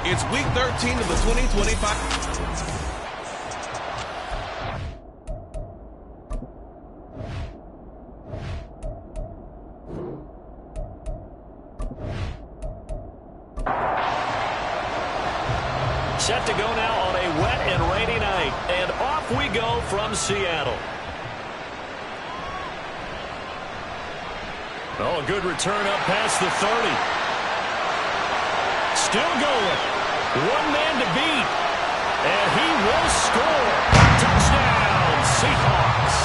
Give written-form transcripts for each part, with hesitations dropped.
It's Week 13 of the 2025. Set to go now on a wet and rainy night. And off we go from Seattle. Oh, a good return up past the 30. Still going. One man to beat. And he will score. Touchdown, Seahawks.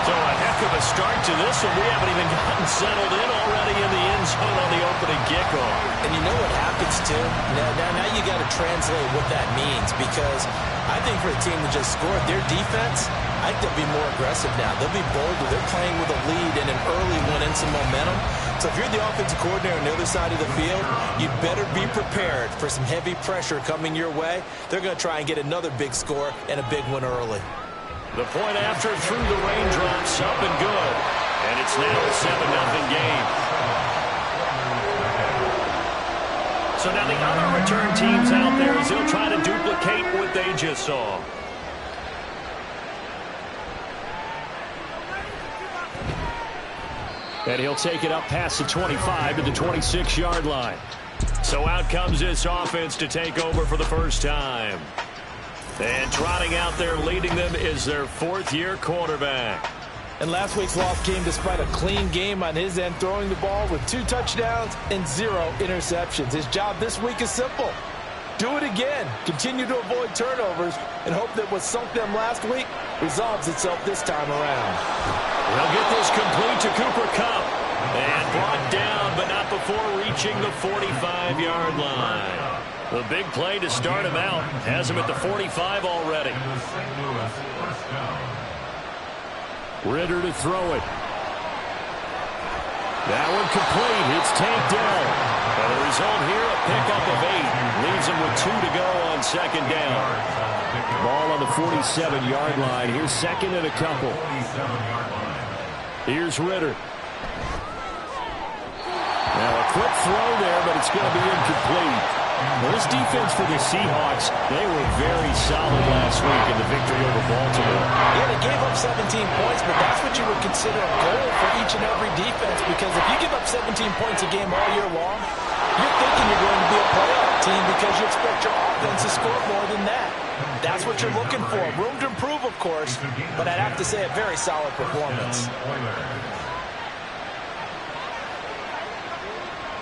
So a heck of a start to this one. We haven't even gotten settled in already in the end zone on the opening kickoff. And you know what happens, too? Now you got to translate what that means, because I think for a team that just scored, their defense, I think they'll be more aggressive now. They'll be bolder. They're playing with a lead and an early one and some momentum. So if you're the offensive coordinator on the other side of the field, you'd better be prepared for some heavy pressure coming your way. They're going to try and get another big score and a big one early. The point after through the raindrops, up and good. And it's now a 7-0 game. So now the other return teams out there as they'll try to duplicate what they just saw. And he'll take it up past the 25 to the 26-yard line. So out comes this offense to take over for the first time. And trotting out there leading them is their fourth-year quarterback. And last week's loss came despite a clean game on his end, throwing the ball with 2 touchdowns and 0 interceptions. His job this week is simple. Do it again. Continue to avoid turnovers and hope that what sunk them last week resolves itself this time around. They'll get this complete to Cooper Kupp. And brought down, but not before reaching the 45-yard line. The big play to start him out has him at the 45 already. Ritter to throw it. That one complete. It's tanked down. And the result here, a pickup of 8. Leaves him with 2 to go on second down. Ball on the 47-yard line. Here's second and a couple. Here's Ritter. Now a quick throw there, but it's going to be incomplete. Well, this defense for the Seahawks, they were very solid last week in the victory over Baltimore. Yeah, they gave up 17 points, but that's what you would consider a goal for each and every defense, because if you give up 17 points a game all year long, you're thinking you're going to be a playoff team because you expect your offense to score more than that. That's what you're looking for. Room to improve, of course, but I'd have to say a very solid performance.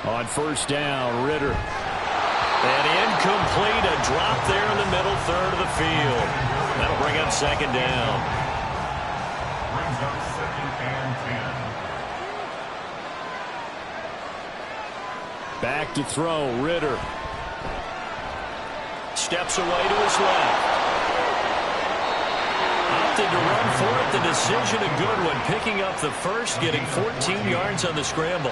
On first down, Ritter. And incomplete, a drop there in the middle third of the field. That'll bring up second down. Brings up second and 10. Back to throw, Ritter. Steps away to his left. Opted to run for it. The decision a good one. Picking up the first, getting 14 yards on the scramble.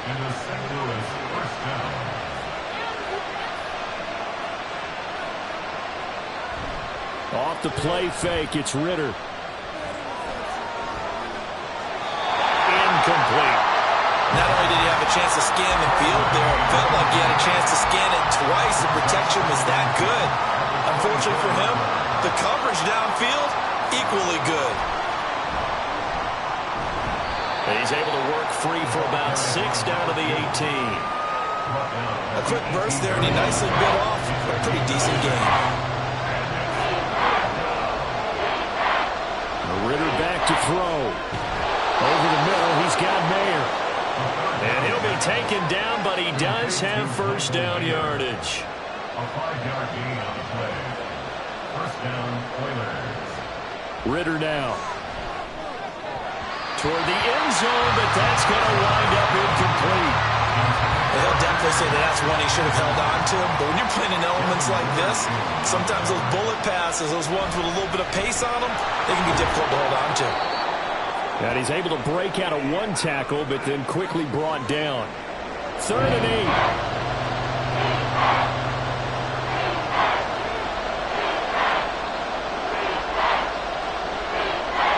Off the play fake, it's Ritter. Incomplete. Not only did he have a chance to scan the field there, it felt like he had a chance to scan it twice. The protection was that good. Unfortunately for him, the coverage downfield, equally good. He's able to work free for about 6 down to the 18. A quick burst there, and he nicely bit off a pretty decent game. Ritter back to throw. Over the middle, he's got Mayer. And he'll be taken down, but he does have first down yardage. A 5-yard gain on the play. First down, Oilers. Ritter now. Toward the end zone, but that's going to wind up incomplete. He'll definitely say that that's one he should have held on to. But when you're playing in elements like this, sometimes those bullet passes, those ones with a little bit of pace on them, they can be difficult to hold on to. And he's able to break out of one tackle, but then quickly brought down. 3rd and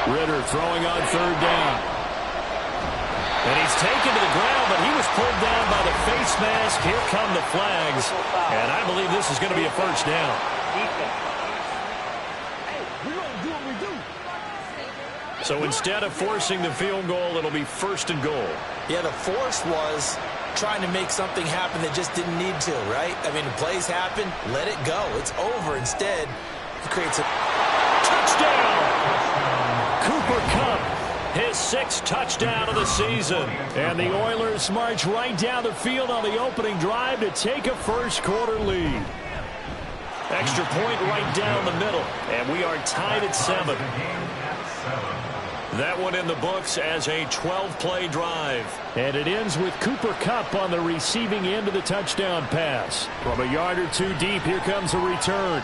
8. Ritter throwing on 3rd down. And he's taken to the ground, but he was pulled down by the face mask. Here come the flags. And I believe this is going to be a first down. So instead of forcing the field goal, it'll be first and goal. Yeah, the force was trying to make something happen that just didn't need to, right? I mean, the plays happen, let it go. It's over. Instead, it creates a touchdown. Cooper Kupp, his 6th touchdown of the season. And the Oilers march right down the field on the opening drive to take a first-quarter lead. Extra point right down the middle, and we are tied at 7. That one in the books as a 12-play drive. And it ends with Cooper Kupp on the receiving end of the touchdown pass. From a yard or two deep, here comes a return.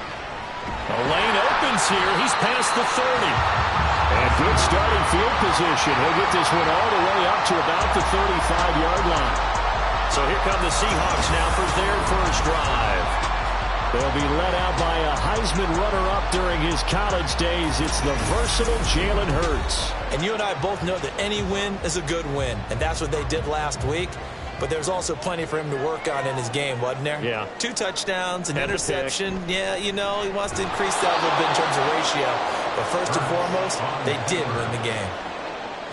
The lane opens here. He's past the 30. And good starting field position. He'll get this one all the way up to about the 35-yard line. So here come the Seahawks now for their first drive. They'll be led out by a Heisman runner-up during his college days. It's the versatile Jalen Hurts. And you and I both know that any win is a good win. And that's what they did last week. But there's also plenty for him to work on in his game, wasn't there? Yeah. 2 touchdowns, an interception. Yeah, you know, he wants to increase that a little bit in terms of ratio. But first and foremost, they did win the game.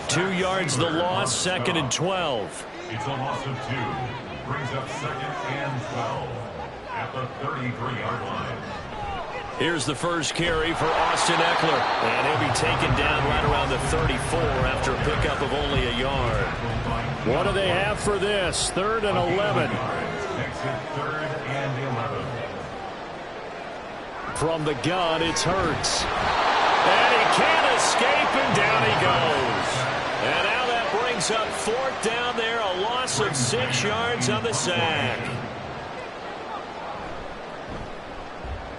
2 yards the loss, 2nd and 12. It's a loss of 2. Brings up 2nd and 12 at the 33-yard line. Here's the first carry for Austin Eckler. And he'll be taken down right around the 34 after a pickup of only a yard. What do they have for this? 3rd and 11. Makes it 3rd and 11. From the gun, it's Hurts. And he can't escape, and down he goes. And now that brings up 4th down there, a loss of 6 yards on the sack.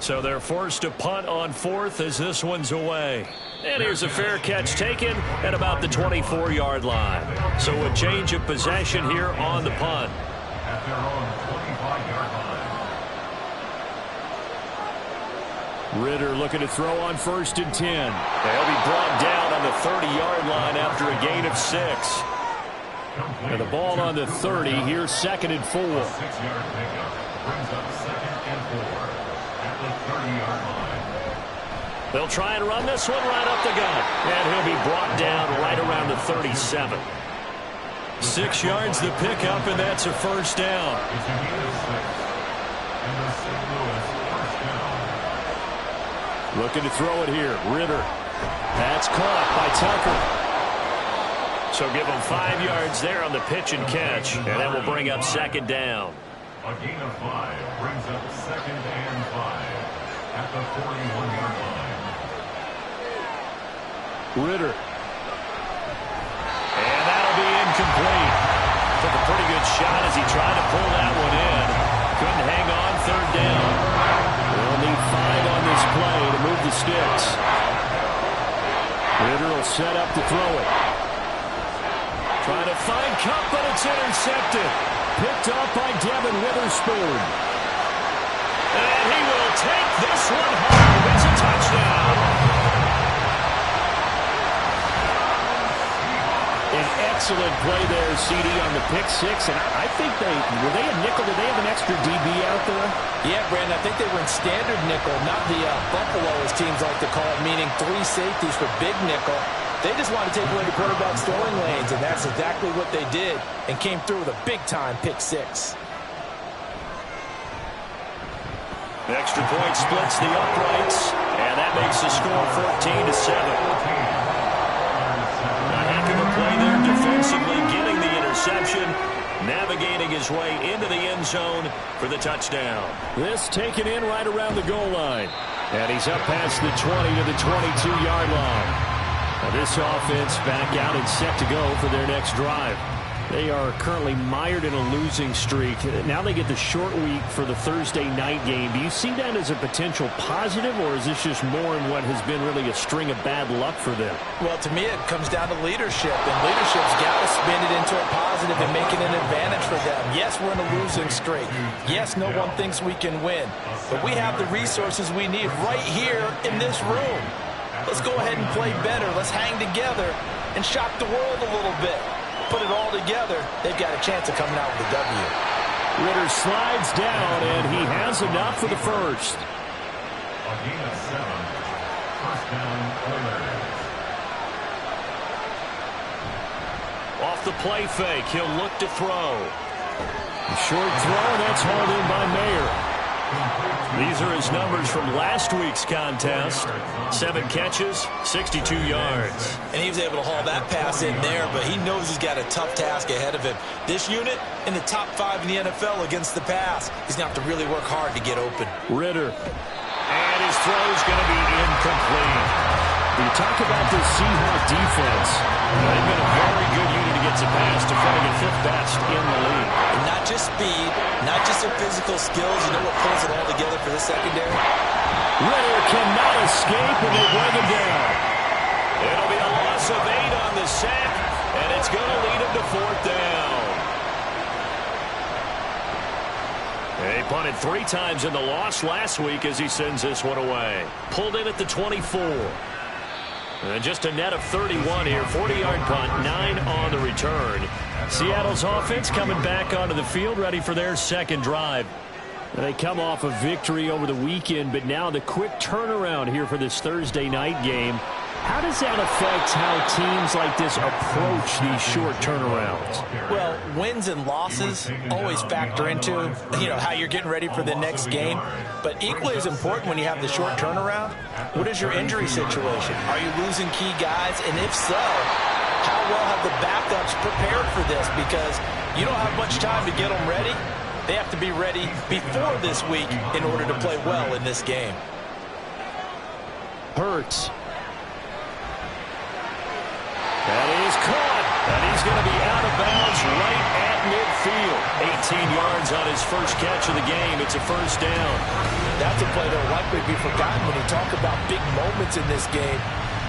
So they're forced to punt on 4th as this one's away. And here's a fair catch taken at about the 24-yard line. So a change of possession here on the punt. At their own 25-yard line. Ritter looking to throw on 1st and 10. They'll be brought down on the 30-yard line after a gain of 6. And the ball on the 30. Here's 2nd and 4. 6-yard pickup brings up 2nd and 4. They'll try and run this one right up the gut. And he'll be brought down right around the 37. 6 yards the pickup, and that's a first down. It's a gain of 6. And the St. Louis first down. Looking to throw it here. Ritter. That's caught by Tucker. So give him 5 yards there on the pitch and catch. And that will bring up 2nd down. A gain of 5 brings up 2nd and 5 at the 41-yard line. Ritter. And that'll be incomplete. Took a pretty good shot as he tried to pull that one in. Couldn't hang on, 3rd down. They'll need 5 on this play to move the sticks. Ritter will set up to throw it. Trying to find Kupp, but it's intercepted. Picked up by Devin Witherspoon. And he will take this one home. It's a touchdown. An excellent play there, CD, on the pick 6. And I think were they a nickel? Did they have an extra DB out there? Yeah, Brandon, I think they were in standard nickel, not the Buffalo, as teams like to call it, meaning 3 safeties for big nickel. They just wanted to take away the quarterback's throwing lanes, and that's exactly what they did, and came through with a big-time pick 6. The extra point splits the uprights, and that makes the score 14-7. Play there defensively, getting the interception, navigating his way into the end zone for the touchdown. This taken in right around the goal line. And he's up past the 20 to the 22-yard line. Now this offense back out and set to go for their next drive. They are currently mired in a losing streak. Now they get the short week for the Thursday night game. Do you see that as a potential positive, or is this just more in what has been really a string of bad luck for them? Well, to me, it comes down to leadership, and leadership's got to spin it into a positive and make it an advantage for them. Yes, we're in a losing streak. Yes, no one thinks we can win, but we have the resources we need right here in this room. Let's go ahead and play better. Let's hang together and shock the world a little bit. put it all together, they've got a chance of coming out with a W. Ritter slides down, and he has enough for the first. A gain of 7. First down, Oilers. Off the play fake, he'll look to throw. A short throw, that's hauled in by Mayer. These are his numbers from last week's contest. 7 catches, 62 yards. And he was able to haul that pass in there, but he knows he's got a tough task ahead of him. This unit in the top 5 in the NFL against the pass. He's going to have to really work hard to get open. Ritter. And his throw's going to be incomplete. When you talk about this Seahawks defense, they've been a very good unit against the pass, defending at 5th best in the league. And not just speed, not just their physical skills. You know what pulls it all together for the secondary? Ritter cannot escape, and they bring him down. It'll be a loss of 8 on the sack, and it's going to lead him to 4th down. He punted 3 times in the loss last week as he sends this one away. Pulled in at the 24. And just a net of 31 here. 40-yard punt, 9 on the return. Seattle's offense coming back onto the field, ready for their second drive. They come off a victory over the weekend, but now the quick turnaround here for this Thursday night game. How does that affect how teams like this approach these short turnarounds? Well, wins and losses always factor into, how you're getting ready for the next game. But equally as important when you have the short turnaround, what is your injury situation? Are you losing key guys? And if so, how well have the backups prepared for this? Because you don't have much time to get them ready. They have to be ready before this week in order to play well in this game. Hurts. That is caught, and he's going to be out of bounds right at midfield. 18 yards on his first catch of the game. It's a first down. That's a play that will likely be forgotten when you talk about big moments in this game.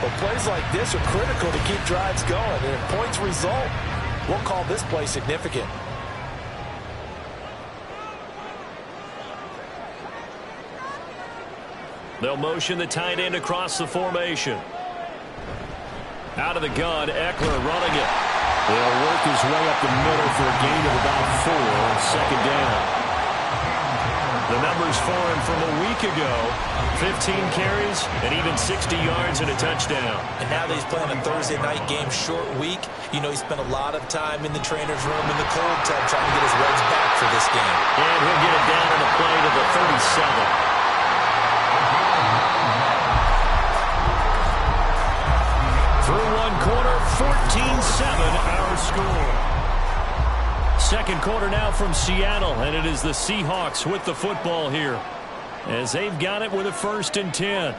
But plays like this are critical to keep drives going. And if points result, we'll call this play significant. They'll motion the tight end across the formation. Out of the gun, Eckler running it. He'll work his way up the middle for a gain of about 4 on second down. The numbers for him from a week ago, 15 carries and even 60 yards and a touchdown. And now that he's playing a Thursday night game, short week, he spent a lot of time in the trainer's room in the cold tub trying to get his legs back for this game. And he'll get it down on the play to the 37. Through one quarter, 14-7 our score. Second quarter now from Seattle, and it is the Seahawks with the football here as they've got it with a 1st and 10.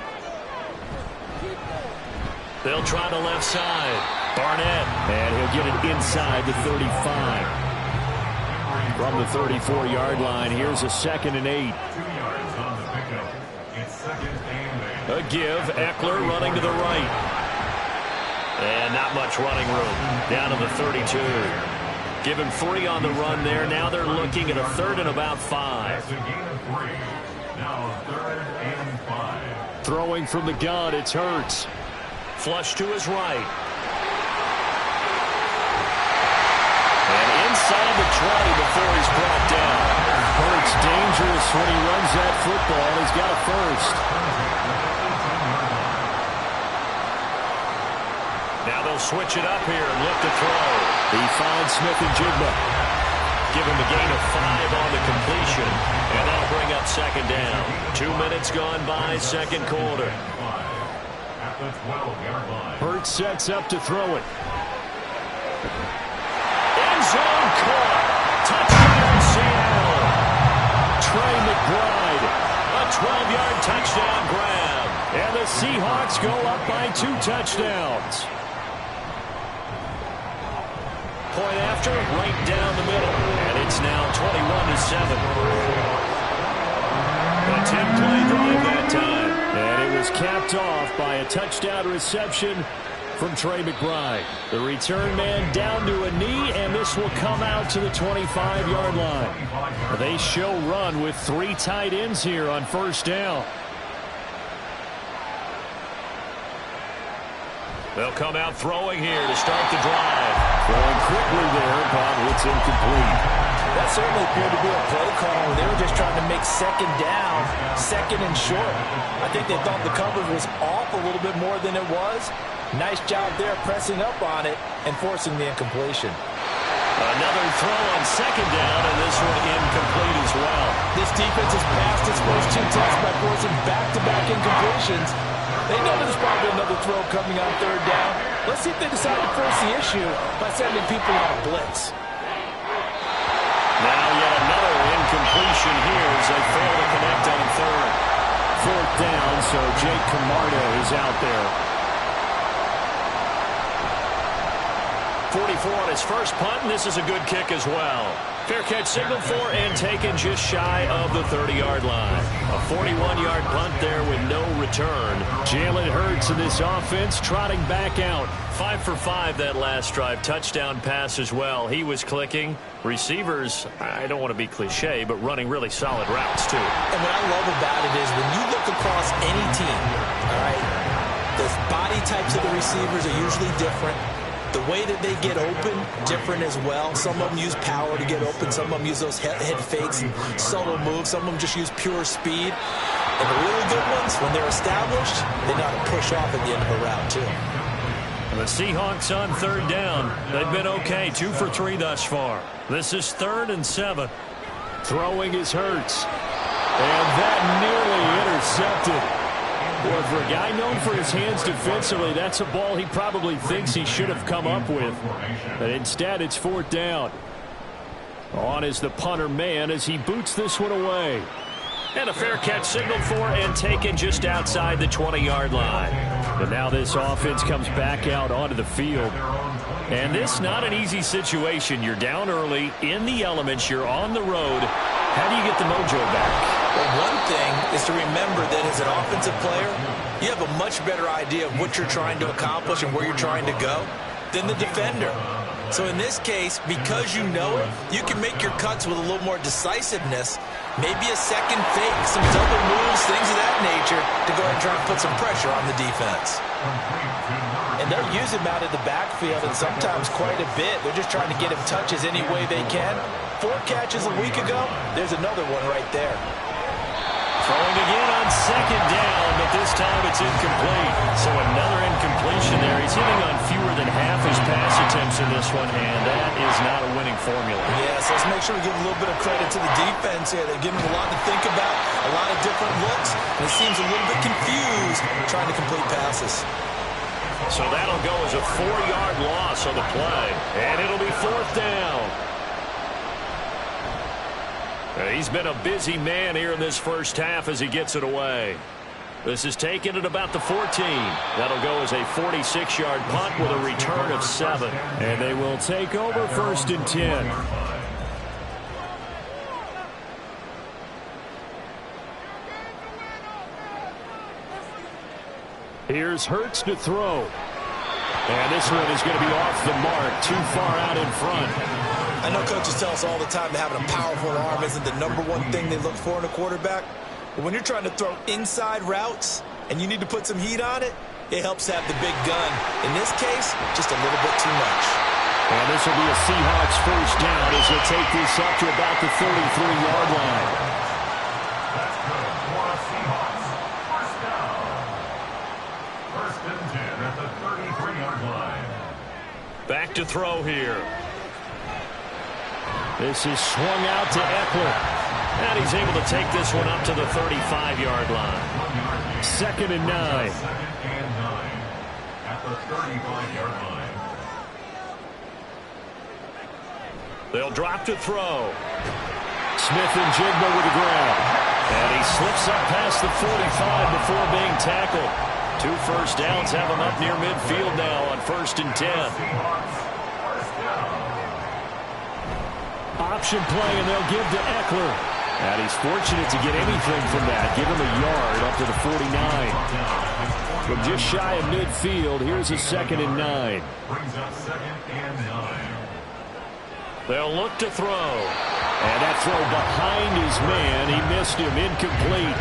They'll try the left side. Barnett, and he'll get it inside the 35. From the 34-yard line, here's a 2nd and 8. 2 yards on the pickup. It's 2nd and 8. A give, Eckler running to the right. And not much running room. Down to the 32. Give him 3 on the run there. Now they're looking at a 3rd and about 5. That's a gain of 3. Now 3rd and 5. Throwing from the gun, it's Hurts. Flush to his right. And inside the 20 before he's brought down. Hurts dangerous when he runs that football. He's got a 1st. Now they'll switch it up here and look to throw. He finds Smith and Jigba. Give him a gain of 5 on the completion. And that'll bring up 2nd down. 2 minutes gone by, second quarter. At the 12-yard line. Hurts sets up to throw it. End zone caught. Touchdown Seattle. Trey McBride. A 12-yard touchdown grab. And the Seahawks go up by 2 touchdowns. Point after, right down the middle. And it's now 21-7. A 10-play drive that time. And it was capped off by a touchdown reception from Trey McBride. The return man down to a knee, and this will come out to the 25-yard line. They show run with 3 tight ends here on 1st down. They'll come out throwing here to start the drive. Throwing quickly there, but it's incomplete. That certainly appeared to be a play call. They were just trying to make second down, second and short. I think they thought the coverage was off a little bit more than it was. Nice job there pressing up on it and forcing the incompletion. Another throw on second down, and this one incomplete as well. This defense has passed its first two tests by forcing back-to-back incompletions. They know there's probably another throw coming on third down. Let's see if they decide to force the issue by sending people on a blitz. Now yet another incompletion here as they fail to connect on third. Fourth down, so Jake Camarda is out there. 44 on his first punt, and this is a good kick as well. Fair catch signaled for and taken just shy of the 30-yard line. A 41-yard punt there with no return. Jalen Hurts in this offense trotting back out. 5 for 5 that last drive. Touchdown pass as well. He was clicking. Receivers, I don't want to be cliche, but running really solid routes too. And what I love about it is when you look across any team, all right, the body types of the receivers are usually different. The way that they get open, different as well. Some of them use power to get open. Some of them use those head fakes and subtle moves. Some of them just use pure speed. And the really good ones, when they're established, they know how to push off at the end of a route, too. And the Seahawks on third down. They've been okay, 2 for 3 thus far. This is 3rd and 7. Throwing is Hurts. And that nearly intercepted. Boy, for a guy known for his hands defensively, that's a ball he probably thinks he should have come up with. But instead, it's 4th down. On is the punter man as he boots this one away. And a fair catch signaled for and taken just outside the 20-yard line. But now this offense comes back out onto the field. And this not an easy situation. You're down early, in the elements, you're on the road. How do you get the mojo back? Well, one thing is to remember that as an offensive player, you have a much better idea of what you're trying to accomplish and where you're trying to go than the defender. So in this case, because you know it, you can make your cuts with a little more decisiveness, maybe a second fake, some double moves, things of that nature, to go ahead and try and put some pressure on the defense. And they'll use him out of the backfield, and sometimes quite a bit. They're just trying to get him touches any way they can. 4 catches a week ago, there's another one right there. Throwing again on second down, but this time it's incomplete. So another incompletion there. He's hitting on fewer than half his pass attempts in this one, and that is not a winning formula. Yes, let's make sure we give a little bit of credit to the defense here. They're giving him a lot to think about, a lot of different looks, and he seems a little bit confused trying to complete passes. So that'll go as a 4-yard loss on the play, and it'll be 4th down. He's been a busy man here in this first half as he gets it away. This is taken at about the 14. That'll go as a 46-yard punt with a return of 7. And they will take over 1st and 10. Here's Hurts to throw. And this one is going to be off the mark, too far out in front. I know coaches tell us all the time that having a powerful arm isn't the #1 thing they look for in a quarterback. But when you're trying to throw inside routes and you need to put some heat on it, it helps have the big gun. In this case, just a little bit too much. And this will be a Seahawks first down as they take this up to about the 33-yard line. That's good for the Seahawks. First down. 1st and 10 at the 33-yard line. Back to throw here. This is swung out to Eckler. And he's able to take this one up to the 35-yard line. 2nd and 9. 2nd and 9 at the 35-yard line. They'll drop to throw. Smith and Jigba with the ground. And he slips up past the 45 before being tackled. 2 first downs have him up near midfield now on 1st and 10. Option play, and they'll give to Eckler. And he's fortunate to get anything from that. Give him a yard up to the 49. From just shy of midfield, here's a 2nd and 9. Brings up 2nd and 9. They'll look to throw. And that throw behind his man. He missed him. Incomplete.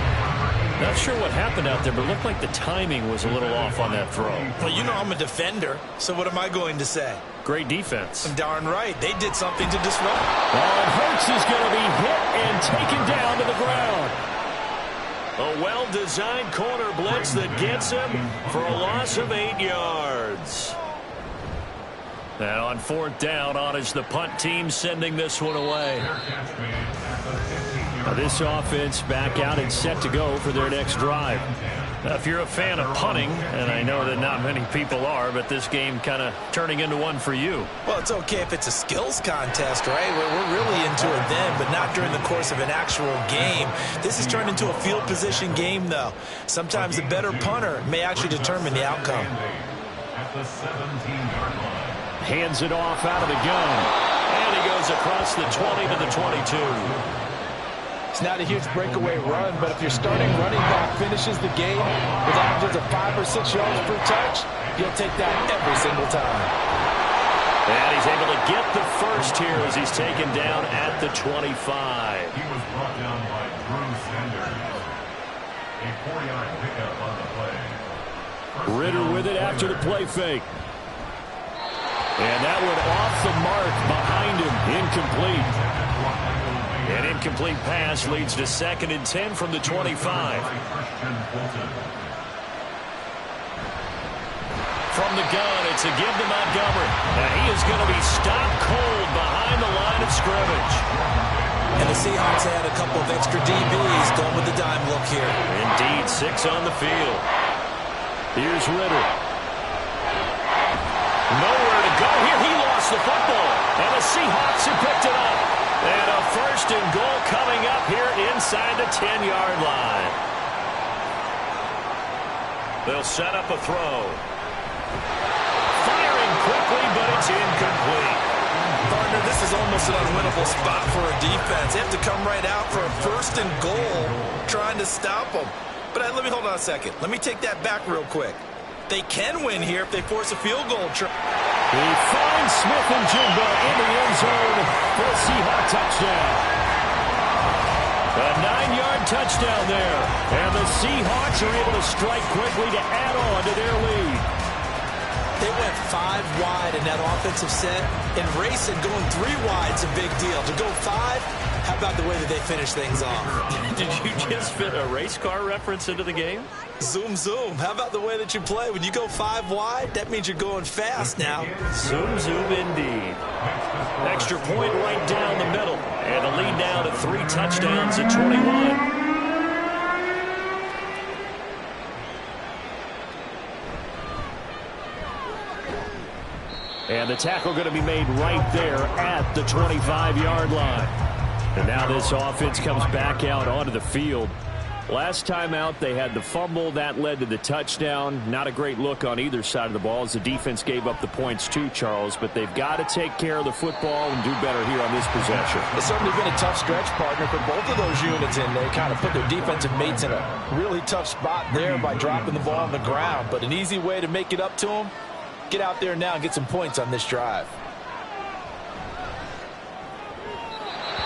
Not sure what happened out there, but it looked like the timing was a little off on that throw. Well, you know I'm a defender, so what am I going to say? Great defense. Darn right. They did something to disrupt. Oh, and Hurts is going to be hit and taken down to the ground. A well-designed corner blitz that gets him for a loss of 8 yards. And on 4th down, on is the punt team sending this one away. Now this offense back out and set to go for their next drive. Now, if you're a fan of punting, and I know that not many people are, but this game kind of turning into one for you. Well, it's okay if it's a skills contest, right? We're really into it then, but not during the course of an actual game. This has turned into a field position game, though. Sometimes the better punter may actually determine the outcome. At the 17-yard line. Hands it off out of the gun. And he goes across the 20 to the 22. It's not a huge breakaway run, but if your starting running back finishes the game with averages of 5 or 6 yards per touch, you'll take that every single time. And he's able to get the first here as he's taken down at the 25. He was brought down by Drew Sanders. A 4-yard pickup on the play. Ritter with it after the play fake. And that went off the mark behind him. Incomplete. An incomplete pass leads to 2nd and 10 from the 25. From the gun, it's a give to Montgomery. And he is going to be stopped cold behind the line of scrimmage. And the Seahawks had a couple of extra DBs going with the dime look here. Indeed, 6 on the field. Here's Ritter. Nowhere to go here. He lost the football. And the Seahawks have picked it up. And a 1st and goal coming up here inside the 10-yard line. They'll set up a throw. Firing quickly, but it's incomplete. Partner, this is almost an unwinnable spot for a defense. They have to come right out for a 1st and goal trying to stop them. But let me hold on a second. Let me take that back real quick. They can win here if they force a field goal. He finds Smith and Jigba in the end zone for a Seahawks touchdown. A 9-yard touchdown there. And the Seahawks are able to strike quickly to add on to their lead. They went 5 wide in that offensive set. And racing going 3 wide's a big deal. To go 5, how about the way that they finish things off? Did you just fit a race car reference into the game? Zoom, zoom. How about the way that you play? When you go 5 wide, that means you're going fast now. Zoom, zoom indeed. Extra point right down the middle. And a lead now to 3 touchdowns at 21. And the tackle going to be made right there at the 25-yard line. And now this offense comes back out onto the field. Last time out, they had the fumble. That led to the touchdown. Not a great look on either side of the ball as the defense gave up the points too, Charles. But they've got to take care of the football and do better here on this possession. It's certainly been a tough stretch, partner, for both of those units, and they kind of put their defensive mates in a really tough spot there by dropping the ball on the ground. But an easy way to make it up to them, get out there now and get some points on this drive.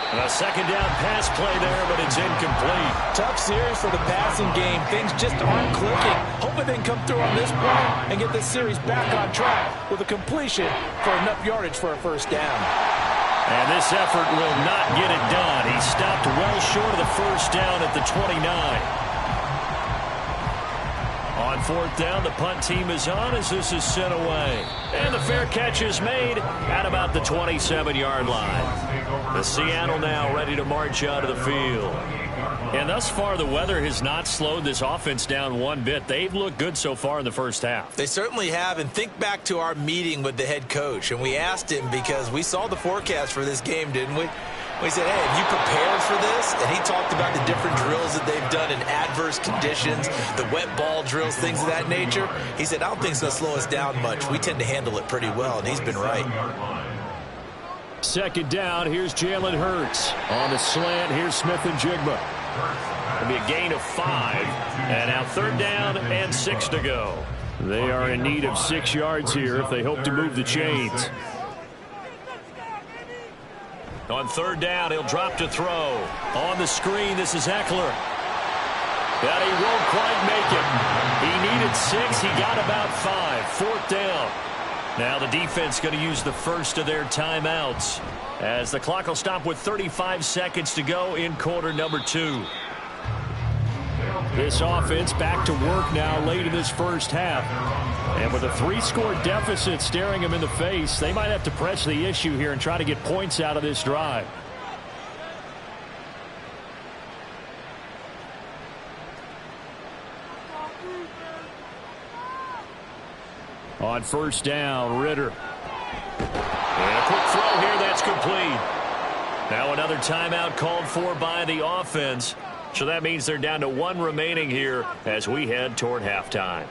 A 2nd down pass play there, but it's incomplete. Tough series for the passing game. Things just aren't clicking. Hoping they can come through on this point and get this series back on track with a completion for enough yardage for a 1st down. And this effort will not get it done. He stopped well short of the 1st down at the 29. On 4th down, the punt team is on as this is sent away. And the fair catch is made at about the 27-yard line. The Seattle now ready to march out of the field. And thus far, the weather has not slowed this offense down one bit. They've looked good so far in the 1st half. They certainly have. And think back to our meeting with the head coach. And we asked him because we saw the forecast for this game, didn't we? We said, hey, have you prepared for this? And he talked about the different drills that they've done in adverse conditions, the wet ball drills, things of that nature. He said, I don't think it's going to slow us down much. We tend to handle it pretty well, and he's been right. 2nd down, here's Jalen Hurts. On the slant, here's Smith and Jigba. It'll be a gain of 5. And now 3rd down and 6 to go. They are in need of 6 yards here if they hope to move the chains. On 3rd down, he'll drop to throw. On the screen, this is Eckler. But he won't quite make it. He needed 6. He got about 5. 4th down. Now the defense going to use the first of their timeouts as the clock will stop with 35 seconds to go in quarter number 2. This offense back to work now late in this first half. And with a 3-score deficit staring them in the face, they might have to press the issue here and try to get points out of this drive. On first down, Ritter. And a quick throw here that's complete. Now another timeout called for by the offense. So that means they're down to 1 remaining here as we head toward halftime.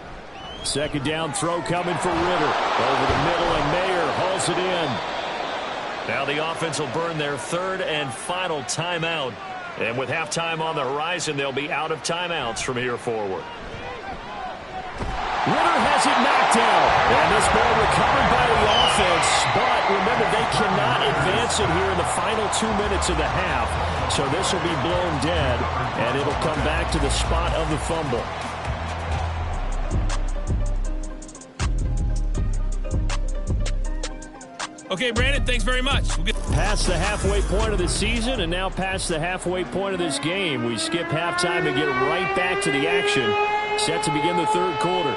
Second down throw coming for Ritter. Over the middle, and Mayer hauls it in. Now the offense will burn their 3rd and final timeout. And with halftime on the horizon, they'll be out of timeouts from here forward. Ritter has it knocked down. And this ball recovered by the offense. But remember, they cannot advance it here in the final 2 minutes of the half. So this will be blown dead, and it'll come back to the spot of the fumble. Okay, Brandon, thanks very much. Past the halfway point of the season and now past the halfway point of this game. We skip halftime and get right back to the action. Set to begin the 3rd quarter.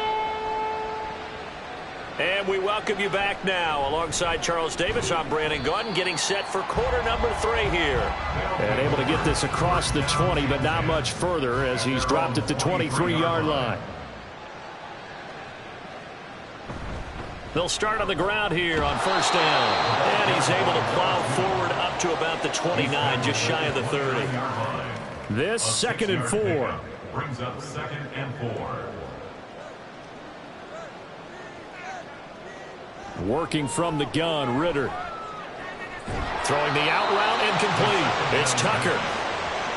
And we welcome you back now. Alongside Charles Davis, I'm Brandon Gaudin, getting set for quarter number 3 here. And able to get this across the 20, but not much further as he's dropped at the 23-yard line. They'll start on the ground here on first down. And he's able to plow forward up to about the 29, just shy of the 30. This 2nd and 4. Brings up 2nd and 4. Working from the gun, Ritter. Throwing the out route incomplete. It's Tucker.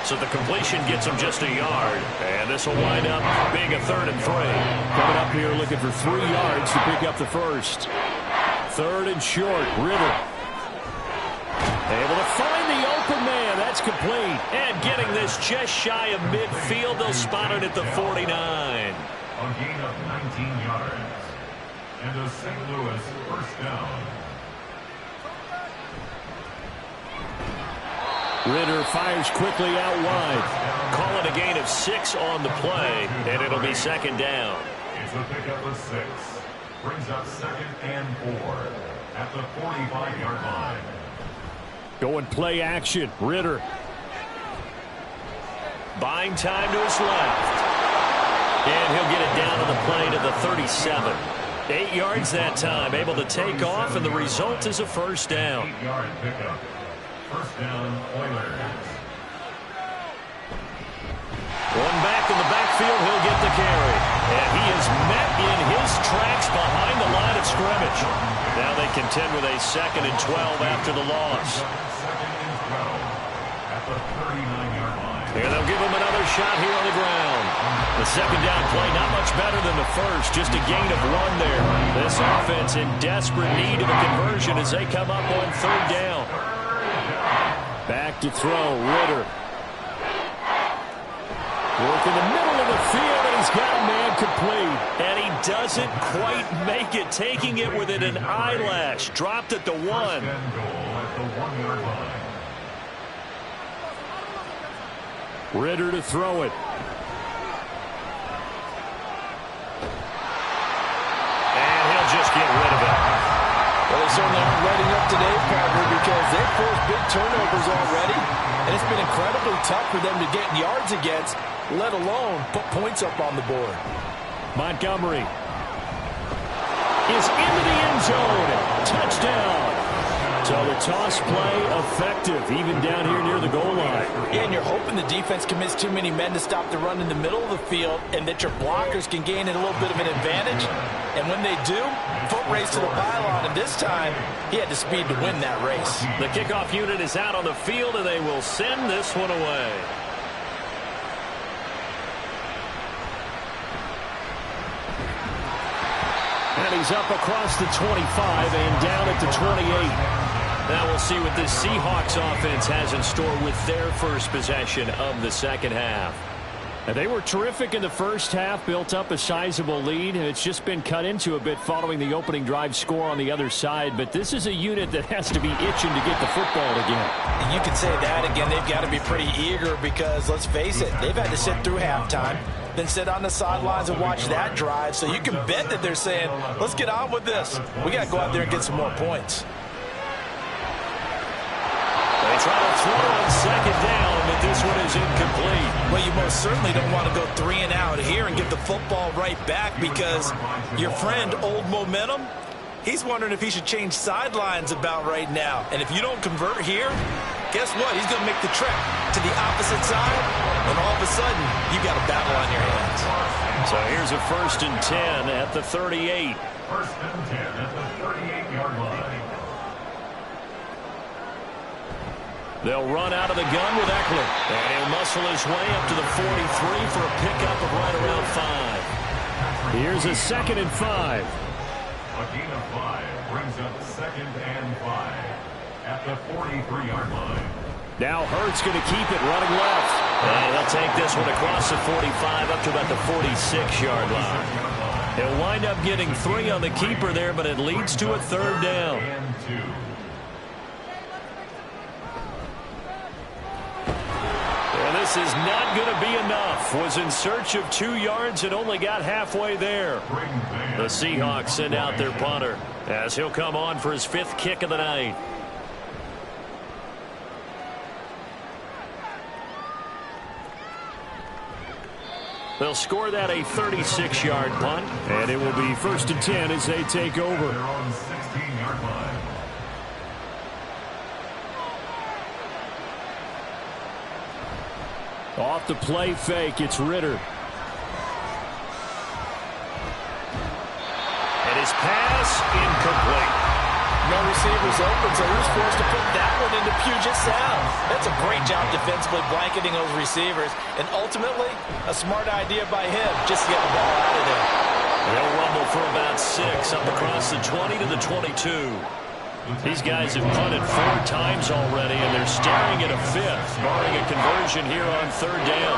So the completion gets him just a yard. And this will wind up being a 3rd and 3. Coming up here looking for 3 yards to pick up the first. 3rd and short, Ritter. Able to find the open man. That's complete. And getting this just shy of midfield. They'll spot it at the 49. A gain of 19 yards. And a St. Louis first down. Ritter fires quickly out wide. Call it a gain of 6 on the play, and it'll be 2nd down. It's a pickup of 6. Brings up 2nd and 4 at the 45-yard line. Going play action, Ritter. Buying time to his left. And he'll get it down to the play to the 37. 8 yards that time, able to take off, and the result is a first down. 8-yard pickup. First down, Oilers. One back in the backfield, he'll get the carry. And he is met in his tracks behind the line of scrimmage. Now they contend with a 2nd and 12 after the loss. 2nd and 12 at the 39-yard line. And they'll give him another shot here on the ground. The 2nd down play, not much better than the first, just a gain of 1 there. This offense in desperate need of a conversion as they come up on 3rd down. Back to throw, Ritter. Work in the middle of the field, and he's got a man complete. And he doesn't quite make it, taking it within an eyelash. Dropped at the 1. First and goal at the 1-yard line. Ritter to throw it. And he'll just get rid of it. Well, they certainly aren't letting up today, partner, because they've forced big turnovers already, and it's been incredibly tough for them to get yards against, let alone put points up on the board. Montgomery is into the end zone. Touchdown. So the toss play effective, even down here near the goal line. Yeah, and you're hoping the defense commits too many men to stop the run in the middle of the field and that your blockers can gain a little bit of an advantage. And when they do, foot race to the pylon, and this time he had the speed to win that race. The kickoff unit is out on the field, and they will send this one away. And he's up across the 25 and down at the 28. Now we'll see what this Seahawks offense has in store with their first possession of the second half. And they were terrific in the first half, built up a sizable lead, and it's just been cut into a bit following the opening drive score on the other side. But this is a unit that has to be itching to get the football again. And you can say that again. They've got to be pretty eager because, let's face it, they've had to sit through halftime, then sit on the sidelines and watch that drive. So you can bet that they're saying, let's get on with this. We got to go out there and get some more points. They try to throw on second down, but this one is incomplete. Well, you most certainly don't want to go 3 and out here and get the football right back because your friend, Old Momentum, he's wondering if he should change sidelines about right now. And if you don't convert here, guess what? He's going to make the trek to the opposite side, and all of a sudden, you got a battle on your hands. So here's a 1st and 10 at the 38. 1st and 10 at the 38-yard line. They'll run out of the gun with Eckler. And he'll muscle his way up to the 43 for a pickup of right around 5. Here's a 2nd and 5. A gain of 5 brings up 2nd and 5 at the 43-yard line. Now Hurts going to keep it running left. And they'll take this one across the 45 up to about the 46-yard line. He'll wind up getting 3 on the keeper there, but it leads to a 3rd down. And 2. This is not going to be enough. Was in search of 2 yards and only got halfway there. The Seahawks send out their punter as he'll come on for his 5th kick of the night. They'll score that a 36-yard punt. And it will be 1st and 10 as they take over. They're on 16-yard line. Off the play fake, it's Ritter. And his pass incomplete. No receivers open, so he was forced to put that one into Puget Sound. That's a great job defensively blanketing those receivers. And ultimately, a smart idea by him just to get the ball out of there. They'll rumble for about 6 up across the 20 to the 22. These guys have punted 4 times already, and they're staring at a 5th, barring a conversion here on 3rd down.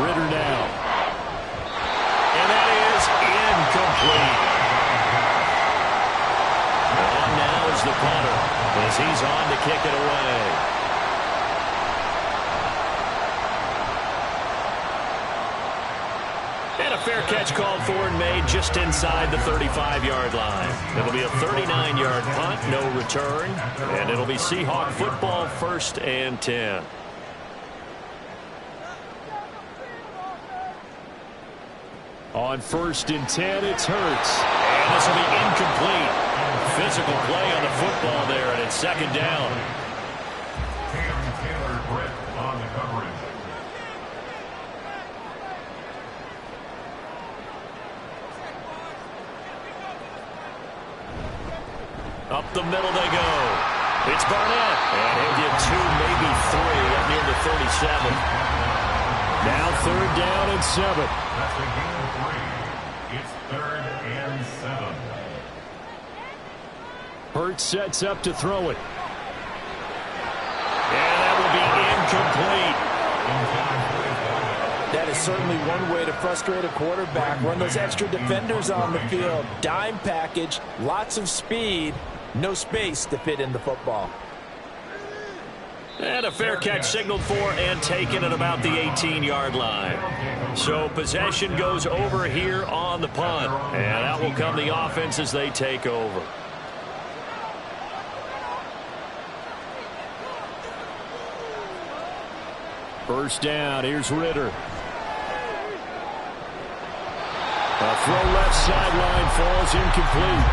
Ritter now. And that is incomplete. On now is the punter as he's on to kick it away. And a fair catch called for and made just inside the 35-yard line. It'll be a 39-yard punt, no return, and it'll be Seahawk football 1st and 10. On 1st and 10, it's Hurts. And this will be incomplete. Physical play on the football there, and it's 2nd down. Taylor Britt on the coverage. Up the middle they go. It's Barnett. And he'll get 2, maybe 3 up near the 37. Now 3rd down and 7. That's a gain of 3. It's 3rd and 7. Hurts sets up to throw it. And that will be incomplete. That is certainly one way to frustrate a quarterback. Run those extra defenders on the field. Dime package, lots of speed, no space to fit in the football. And a fair catch signaled for and taken at about the 18-yard line. So possession goes over here on the punt. And out will come the offense as they take over. First down, here's Ritter. A throw left sideline falls incomplete.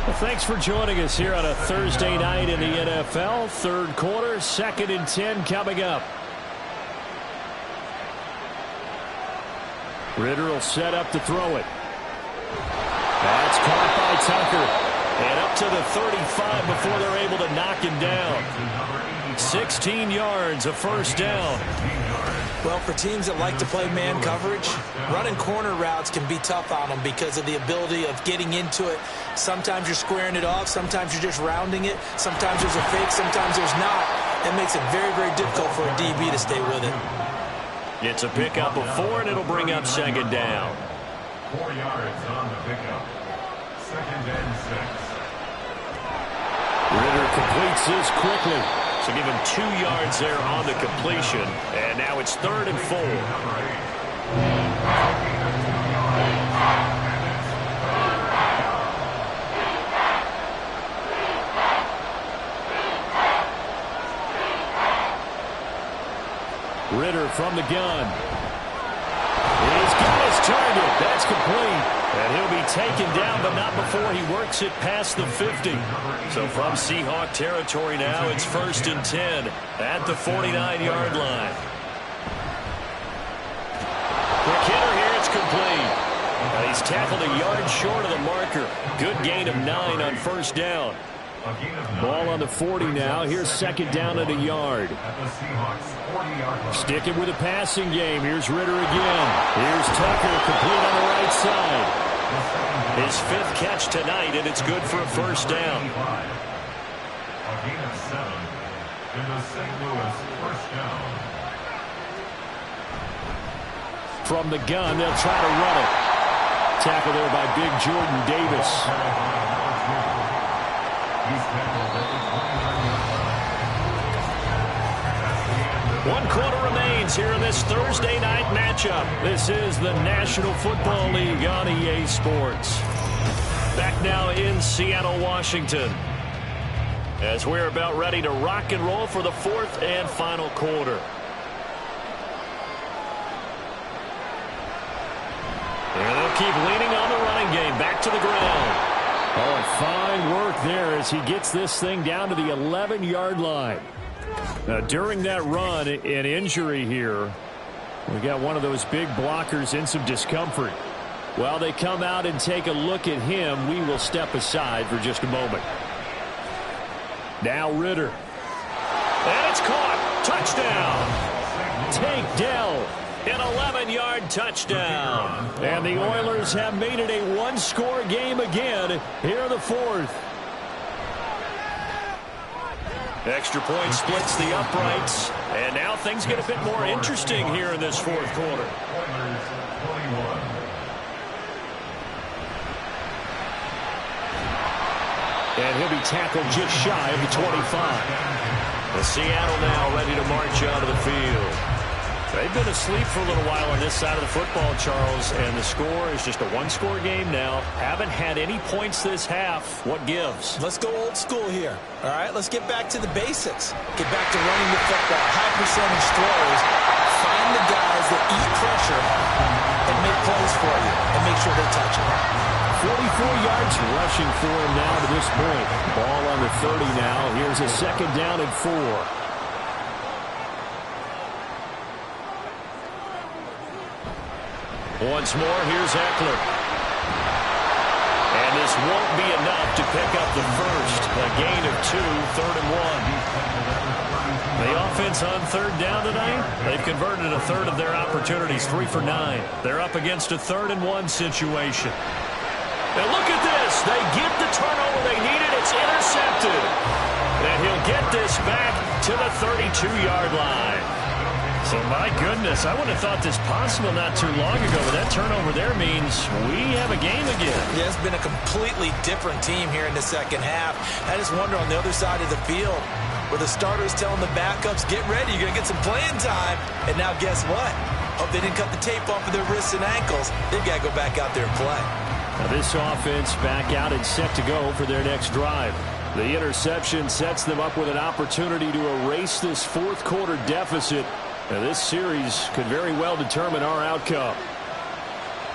Well, thanks for joining us here on a Thursday night in the NFL. 3rd quarter, 2nd and 10 coming up. Ritter will set up to throw it. That's caught by Tucker. And up to the 35 before they're able to knock him down. 16 yards, a 1st down. Well, for teams that like to play man coverage, running corner routes can be tough on them because of the ability of getting into it. Sometimes you're squaring it off. Sometimes you're just rounding it. Sometimes there's a fake. Sometimes there's not. It makes it very, very difficult for a DB to stay with it. It's a pickup of 4, and it'll bring up second down. 4 yards on the pickup. 2nd and 6. Ritter completes this quickly. So give him 2 yards there on the completion. And now it's 3rd and 4. Ritter from the gun. He's got his target. That's complete. And he'll be taken down, but not before he works it past the 50. So from Seahawk territory now, it's 1st and 10 at the 49-yard line. Quick hitter here, it's complete. And he's tackled a yard short of the marker. Good gain of 9 on 1st down. Ball on the 40 now. Here's 2nd down at a yard. Sticking with the passing game. Here's Ritter again. Here's Tucker, complete on the right side. His 5th catch tonight, and it's good for a 1st down. A gain of 7 in the St. Louis 1st down. From the gun, they'll try to run it. Tackle there by big Jordan Davis. One quarter remains here in this Thursday night matchup. This is the National Football League on EA Sports. Back now in Seattle, Washington, as we're about ready to rock and roll for the 4th and final quarter. And they'll keep leaning on the running game. Back to the ground. Oh, and fine work there as he gets this thing down to the 11-yard line. Now, during that run, an injury here. We got one of those big blockers in some discomfort. While they come out and take a look at him, we will step aside for just a moment. Now Ritter. And it's caught. Touchdown. Take Dell. An 11-yard touchdown. And the Oilers have made it a one-score game again here in the 4th. Extra point splits the uprights. And now things get a bit more interesting here in this 4th quarter. And he'll be tackled just shy of the 25. The Seattle now ready to march onto the field. They've been asleep for a little while on this side of the football, Charles, and the score is just a one-score game now. Haven't had any points this half. What gives? Let's go old school here. All right, let's get back to the basics. Get back to running the football, high percentage throws. Find the guys that eat pressure and make plays for you and make sure they touch it. 44 yards rushing for him now to this point. Ball on the 30 now. Here's a 2nd down and 4. Once more, here's Eckler. And this won't be enough to pick up the first. A gain of 2, 3rd and 1. The offense on 3rd down tonight, they've converted a 1/3 of their opportunities, 3 for 9. They're up against a 3rd and 1 situation. Now look at this. They get the turnover they needed. It's intercepted. And he'll get this back to the 32-yard line. So, my goodness, I wouldn't have thought this possible not too long ago, but that turnover there means we have a game again. Yeah, it's been a completely different team here in the 2nd half. I just wonder on the other side of the field where the starters telling the backups, get ready, you're going to get some playing time. And now guess what? Hope they didn't cut the tape off of their wrists and ankles. They've got to go back out there and play. Now this offense back out and set to go for their next drive. The interception sets them up with an opportunity to erase this 4th quarter deficit. Now, this series could very well determine our outcome.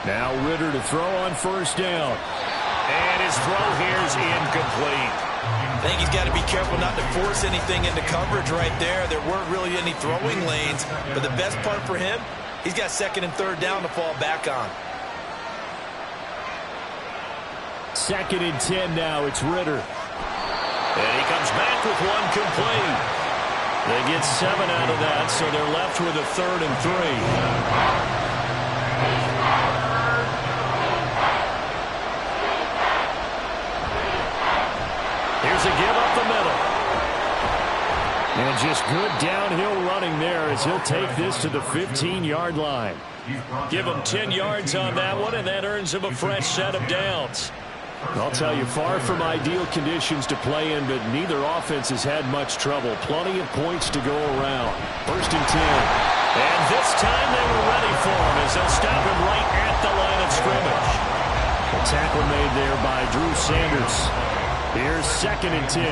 Now Ritter to throw on 1st down. And his throw here is incomplete. I think he's got to be careful not to force anything into coverage right there. There weren't really any throwing lanes. But the best part for him, he's got 2nd and 3rd down to fall back on. 2nd and 10 now. It's Ritter. And he comes back with one complete. They get 7 out of that, so they're left with a 3rd and 3. Here's a give up the middle. And And just good downhill running there as he'll take this to the 15-yard line. Give him 10 yards on that one, and that earns him a fresh set of downs. I'll tell you, far from ideal conditions to play in, but neither offense has had much trouble. Plenty of points to go around. 1st and 10. And this time they were ready for him as they'll stop him right at the line of scrimmage. A tackle made there by Drew Sanders. Here's 2nd and 10.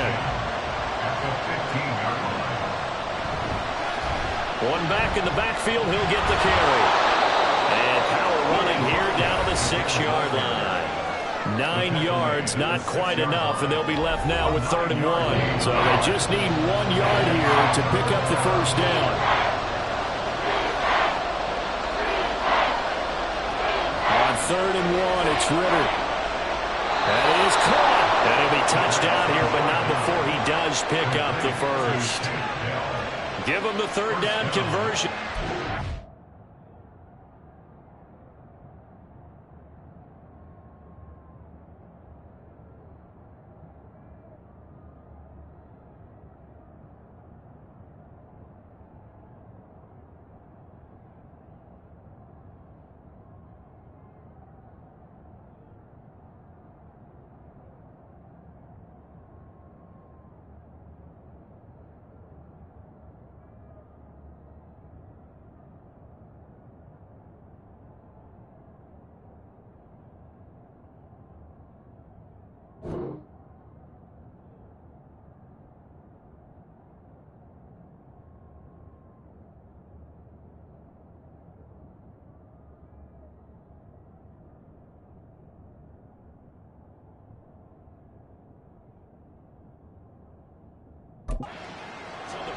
One back in the backfield, he'll get the carry. And power running here down to the 6-yard line. 9 yards, not quite enough, and they'll be left now with 3rd and 1. So they just need 1 yard here to pick up the first down. On 3rd and 1, it's Ritter. That is caught. And he'll be touchdown here, but not before he does pick up the first. Give him the 3rd down conversion.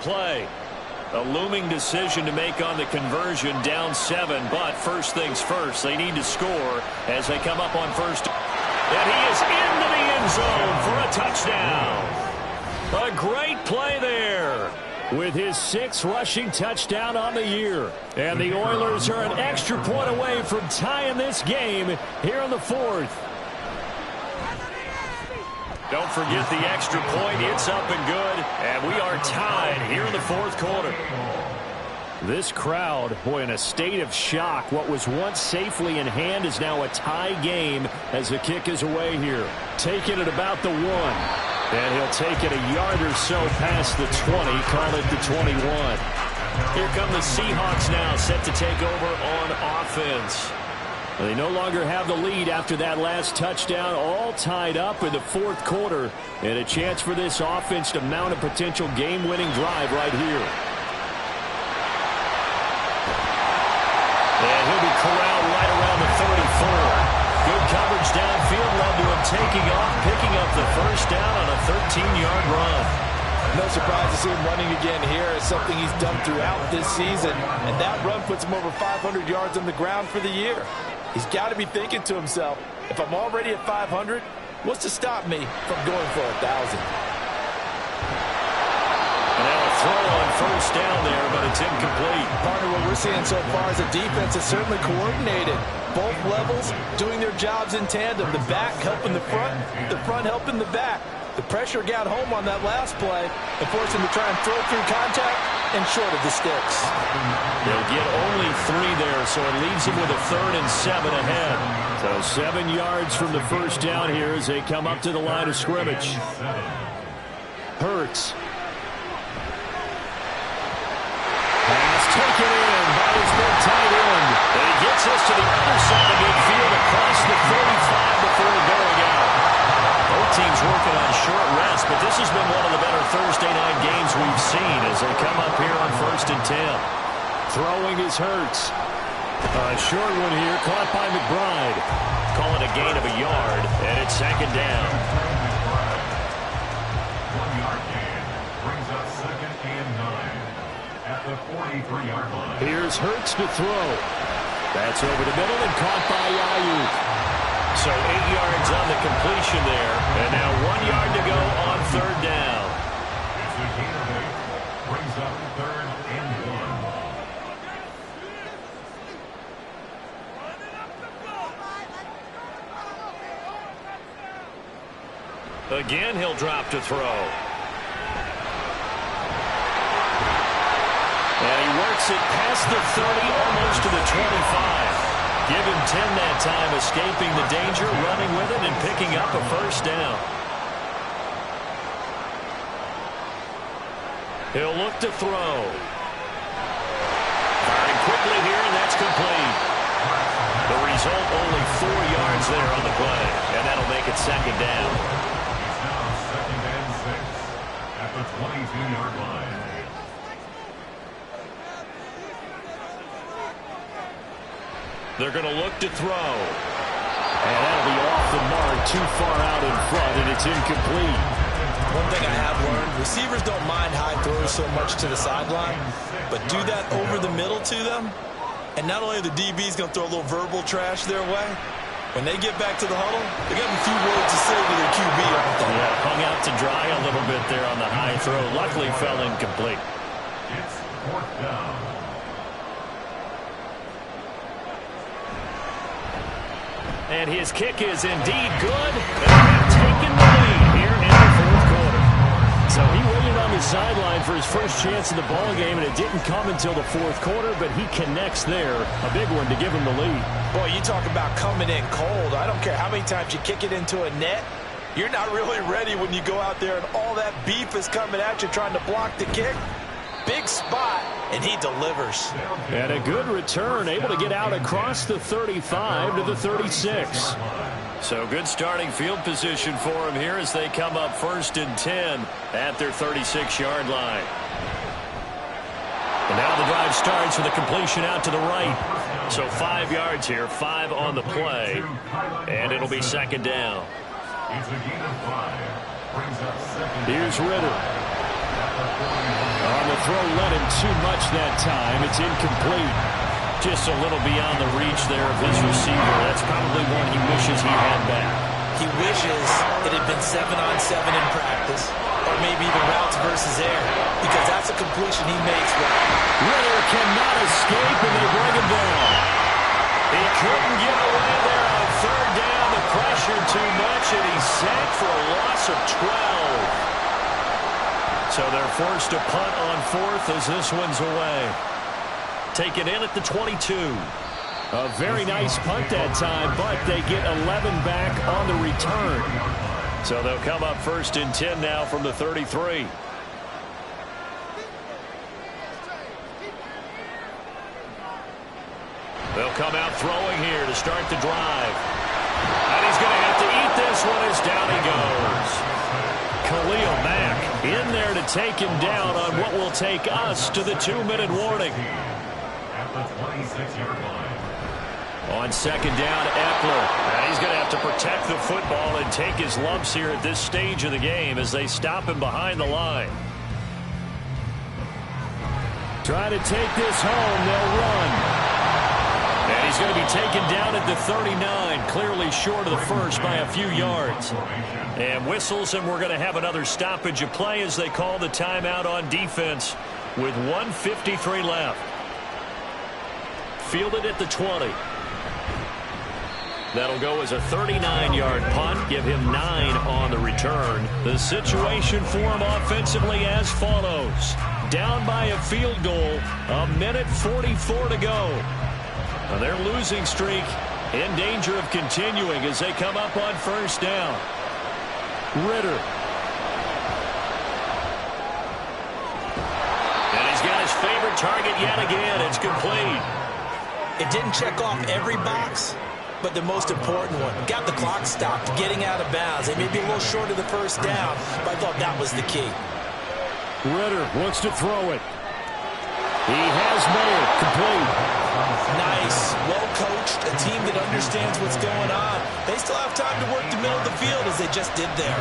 Play. A looming decision to make on the conversion, down 7, but first things first, they need to score as they come up on 1st. And he is into the end zone for a touchdown. A great play there. With his 6th rushing touchdown on the year. And the Oilers are an extra point away from tying this game here in the 4th. Don't forget the extra point. It's up and good. And we are tied here in the 4th quarter. This crowd, boy, in a state of shock. What was once safely in hand is now a tie game as the kick is away here. Taking it about the 1. And he'll take it a yard or so past the 20. Call it the 21. Here come the Seahawks now, set to take over on offense. They no longer have the lead after that last touchdown, all tied up in the 4th quarter, and a chance for this offense to mount a potential game-winning drive right here. And he'll be corralled right around the 34. Good coverage downfield led to him taking off, picking up the first down on a 13-yard run. No surprise to see him running again here. It's something he's done throughout this season, and that run puts him over 500 yards on the ground for the year. He's got to be thinking to himself, if I'm already at 500, what's to stop me from going for 1,000? And now a throw on first down there, but it's incomplete. Partner, what we're seeing so far is the defense is certainly coordinated. Both levels doing their jobs in tandem. The back helping the front helping the back. The pressure got home on that last play and forced him to try and throw through contact and short of the sticks. They'll get only 3 there, so it leaves him with a 3rd and 7 ahead. So 7 yards from the first down here as they come up to the line of scrimmage. Hurts. Pass taken in by his big tight end. And he gets us to the other side of midfield across the 35 before going out. Both teams working on short rest, but this has been one of the better Thursday night games we've seen as they come up here on 1st and 10. Throwing is Hurts. A short one here, caught by McBride. Call it a gain of a yard, and it's 2nd down. 1-yard gain brings up 2nd and 9 at the 43-yard line. Here's Hurts to throw. That's over the middle and caught by Ayuk. So 8 yards on the completion there, and now 1 yard to go on 3rd down. It's a gain of 8, brings up 3rd and 1. Again, he'll drop to throw. gets it past the 30, almost to the 25. Give him 10 that time, escaping the danger, running with it, and picking up a first down. He'll look to throw. Firing quickly here, and that's complete. The result, only 4 yards there on the play, and that'll make it second down. It's now second and 6 at the 22-yard line. They're going to look to throw. And that'll be off the mark, too far out in front, and it's incomplete. One thing I have learned, receivers don't mind high throws so much to the sideline, but do that over the middle to them, and not only are the DBs going to throw a little verbal trash their way, when they get back to the huddle, they got a few words to say to their QB, aren't they? Yeah, hung out to dry a little bit there on the high throw. Luckily fell incomplete. It's fourth down. And his kick is indeed good. And they have taken the lead here in the fourth quarter. So he waited on the sideline for his first chance in the ball game, and it didn't come until the fourth quarter, but he connects there. A big one to give him the lead. Boy, you talk about coming in cold. I don't care how many times you kick it into a net. You're not really ready when you go out there and all that beef is coming at you trying to block the kick. Big spot, and he delivers. And a good return, able to get out across the 35 to the 36. So good starting field position for him here as they come up 1st and 10 at their 36-yard line. And now the drive starts with a completion out to the right. So 5 yards here, 5 on the play, and it'll be second down. It's a gain of 5. Brings up second. Here's Ritter. On the throw, let him too much that time. It's incomplete. Just a little beyond the reach there of his receiver. That's probably one he wishes he had back. He wishes it had been 7-on-7 in practice, or maybe even routes versus air, because that's a completion he makes. Ritter cannot escape, and they bring him down. He couldn't get away there on third down. The pressure too much, and he's sacked for a loss of 12. So they're forced to punt on 4th as this one's away. Take it in at the 22. A very nice punt that time, but they get 11 back on the return. So they'll come up 1st and 10 now from the 33. They'll come out throwing here to start the drive. And he's going to have to eat this one as down he goes. Khalil Mack in there to take him down on what will take us to the 2-minute warning. At the 26-yard line. On second down, Eckler. And he's going to have to protect the football and take his lumps here at this stage of the game as they stop him behind the line. Try to take this home. They'll run. And he's going to be taken down at the 39, clearly short of the first by a few yards. And whistles, and we're going to have another stoppage of play as they call the timeout on defense with 1:53 left. Fielded at the 20. That'll go as a 39-yard punt, give him 9 on the return. The situation for him offensively as follows. Down by a field goal, 1:44 to go. And their losing streak in danger of continuing as they come up on 1st down. Ritter. And he's got his favorite target yet again. It's complete. It didn't check off every box, but the most important one. Got the clock stopped, getting out of bounds. They may be a little short of the 1st down, but I thought that was the key. Ritter wants to throw it. He has made it complete. Nice, well-coached, a team that understands what's going on. They still have time to work the middle of the field as they just did there.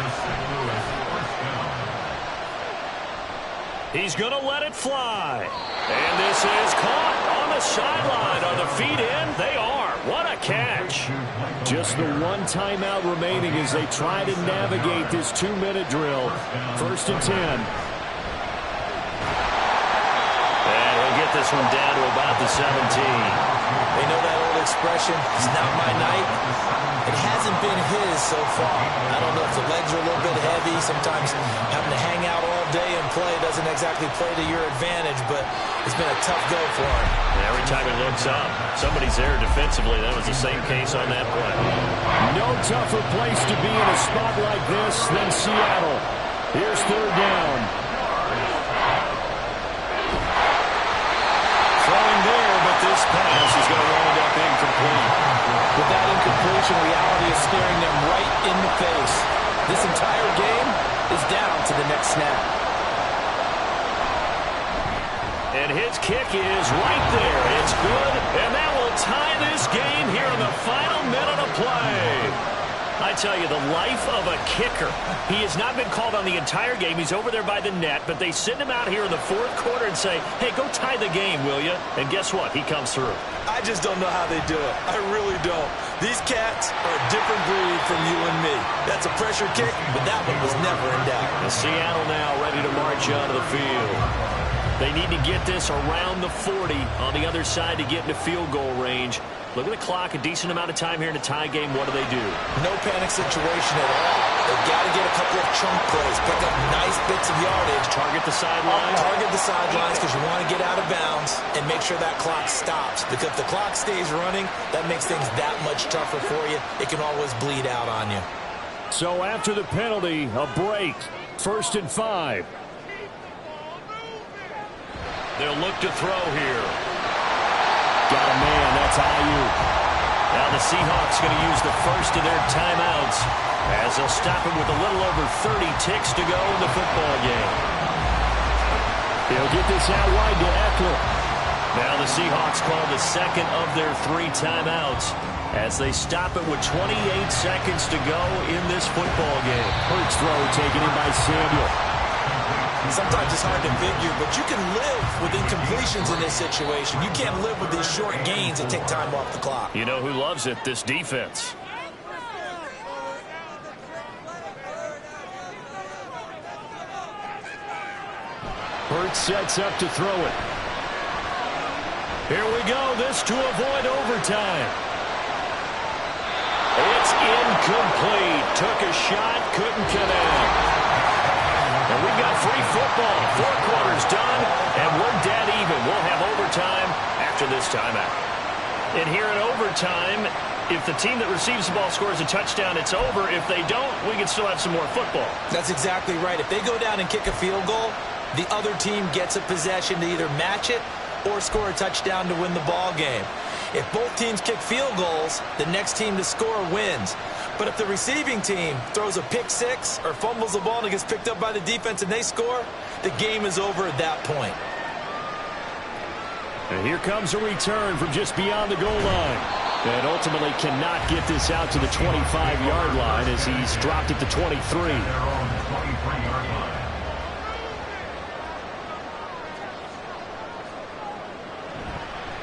He's going to let it fly. And this is caught on the sideline. Are the feet in? They are. What a catch. Just the one timeout remaining as they try to navigate this 2-minute drill. 1st and 10. This one down to about the 17. They know that expression, it's not my night. It hasn't been his so far. I don't know if the legs are a little bit heavy. Sometimes having to hang out all day and play doesn't exactly play to your advantage, but it's been a tough go for him. And every time he looks up, somebody's there defensively. That was the same case on that play. No tougher place to be in a spot like this than Seattle. Here's third down. Throwing there, but this pass is going to wind up incomplete. With that incompletion, reality is staring them right in the face. This entire game is down to the next snap. And his kick is right there. It's good, and that will tie this game here in the final minute of play. I tell you, the life of a kicker. He has not been called on the entire game. He's over there by the net, but they send him out here in the fourth quarter and say, hey, go tie the game, will you? And guess what? He comes through. I just don't know how they do it. I really don't. These cats are a different breed from you and me. That's a pressure kick, but that one was never in doubt. And Seattle now ready to march onto the field. They need to get this around the 40 on the other side to get into field goal range. Look at the clock, a decent amount of time here in a tie game. What do? No panic situation at all. They've got to get a couple of chunk plays, pick up nice bits of yardage. Target the sidelines. Target the sidelines because you want to get out of bounds and make sure that clock stops. Because if the clock stays running, that makes things that much tougher for you. It can always bleed out on you. So after the penalty, a break. 1st and 5. They'll look to throw here. Got a man, that's Ayuk. Now the Seahawks going to use the first of their timeouts as they'll stop him with a little over 30 ticks to go in the football game. He'll get this out wide to Eckler. Now the Seahawks call the second of their 3 timeouts as they stop it with 28 seconds to go in this football game. Hurts throw taken in by Samuel. Sometimes it's hard to figure, but you can live with incompletions in this situation. You can't live with these short gains that take time off the clock. You know who loves it? This defense. Hurts sets up to throw it. Here we go. This to avoid overtime. It's incomplete. Took a shot, couldn't connect. And we've got free football. 4 quarters done, and we're dead even. We'll have overtime after this timeout. And here in overtime, if the team that receives the ball scores a touchdown, it's over. If they don't, we can still have some more football. That's exactly right. If they go down and kick a field goal, the other team gets a possession to either match it or score a touchdown to win the ball game. If both teams kick field goals, the next team to score wins. But if the receiving team throws a pick six or fumbles the ball and it gets picked up by the defense and they score, the game is over at that point. And here comes a return from just beyond the goal line. And ultimately cannot get this out to the 25-yard line as he's dropped it to 23.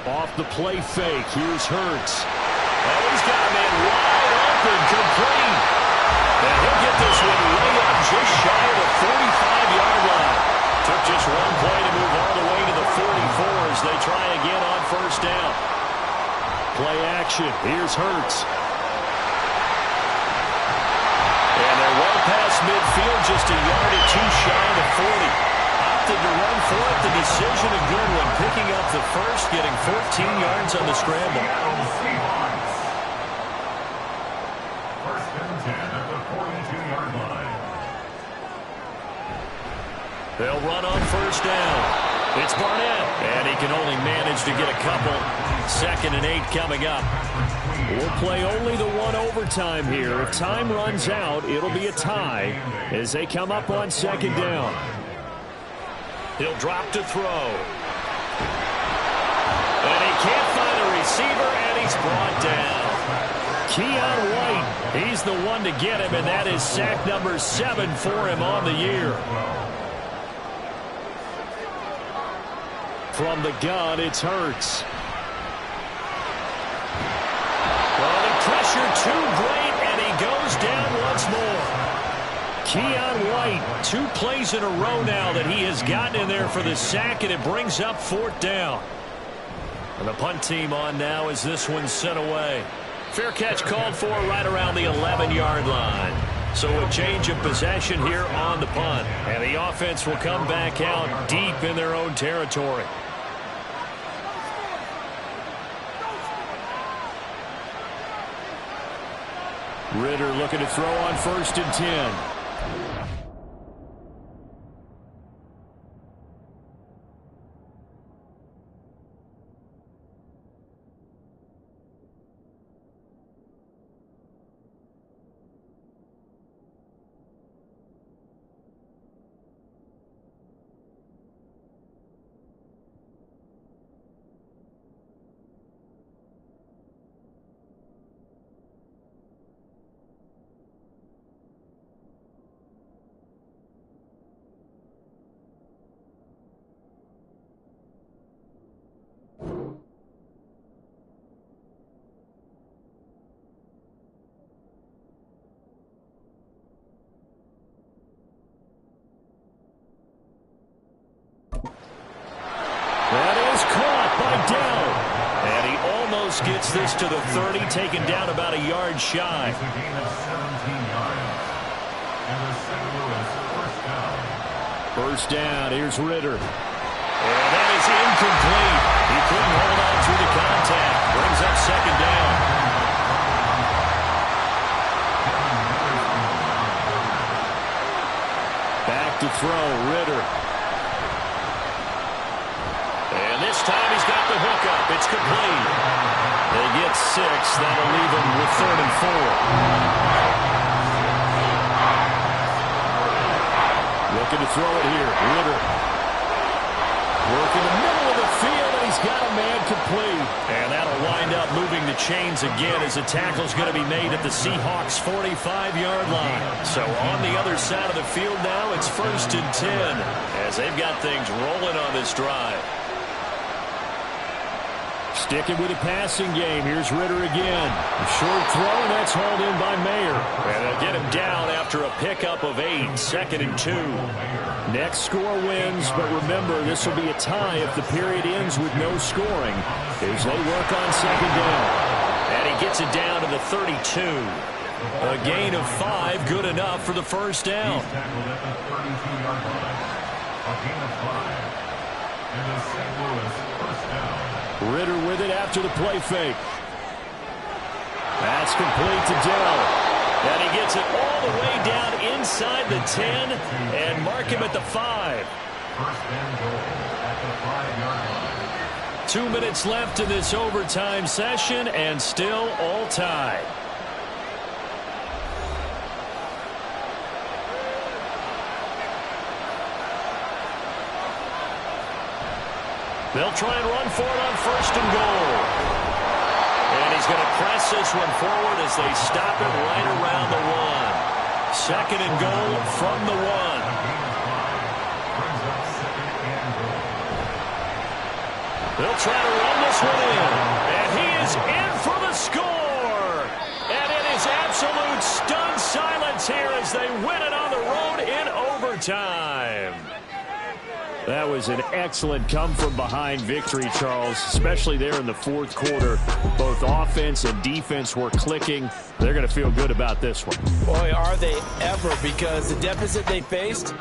Off the play fake, here's Hurts. Oh, he's got a man wide open, complete. And he'll get this one way up just shy of the 45-yard line. Took just one play to move all the way to the 44 as they try again on first down. Play action, here's Hurts. And they're well past midfield, just a yard or two shy of the 40. Opted to run for it, the decision a good one. Picking up the first, getting 14 yards on the scramble. First and 10 at the 42-yard line. They'll run on first down. It's Barnett, and he can only manage to get a couple. 2nd and 8 coming up. We'll play only the one overtime here. If time runs out, it'll be a tie as they come up on 2nd down. He'll drop to throw. And he can't find a receiver, and he's brought down. Keon White, he's the one to get him, and that is sack number 7 for him on the year. From the gun, it's Hurts. Well, the pressure too great, and he goes down once more. Keon White, 2 plays in a row now that he has gotten in there for the sack, and it brings up 4th down. And the punt team on now as this one's sent away. Fair catch called for right around the 11-yard line. So a change of possession here on the punt. And the offense will come back out deep in their own territory. Ritter looking to throw on 1st and 10. That is caught by Dell. And he almost gets this to the 30, taken down about a yard shy. It's a gain of 17 yards. And the St. Louis first down. First down, here's Ritter. And that is incomplete. He couldn't hold on through the contact. Brings up 2nd down. Back to throw, Ritter. And this time he's got the hook up. It's complete. They get 6. That'll leave him with 3rd and 4. Looking to throw it here, Ritter. Working the middle of the field, and he's got a man complete. And that'll wind up moving the chains again as the tackle's going to be made at the Seahawks 45-yard line. So on the other side of the field now, it's 1st and 10 as they've got things rolling on this drive. Sticking with the passing game. Here's Ritter again. A short throw, and that's hauled in by Mayer. And they'll get him down after a pickup of 8. 2nd and 2. Next score wins, but remember, this will be a tie if the period ends with no scoring as they work on 2nd down. And he gets it down to the 32. A gain of 5, good enough for the first down. He's tackled at the 32-yard line. A gain of 5. And the St. Louis first down. Ritter with it after the play fake. That's complete to Dell. And he gets it all the way down inside the 10 and mark him at the 5. First and goal at the 5-yard line. 2 minutes left in this overtime session and still all tied. They'll try and run for it on 1st and goal. And he's going to press this one forward as they stop it right around the 1. 2nd and goal from the 1. They'll try to run this one in. And he is in for the score. And it is absolute stunned silence here as they win it on the road in overtime. That was an excellent come-from-behind victory, Charles, especially there in the 4th quarter. Both offense and defense were clicking. They're going to feel good about this one. Boy, are they ever, because the deficit they faced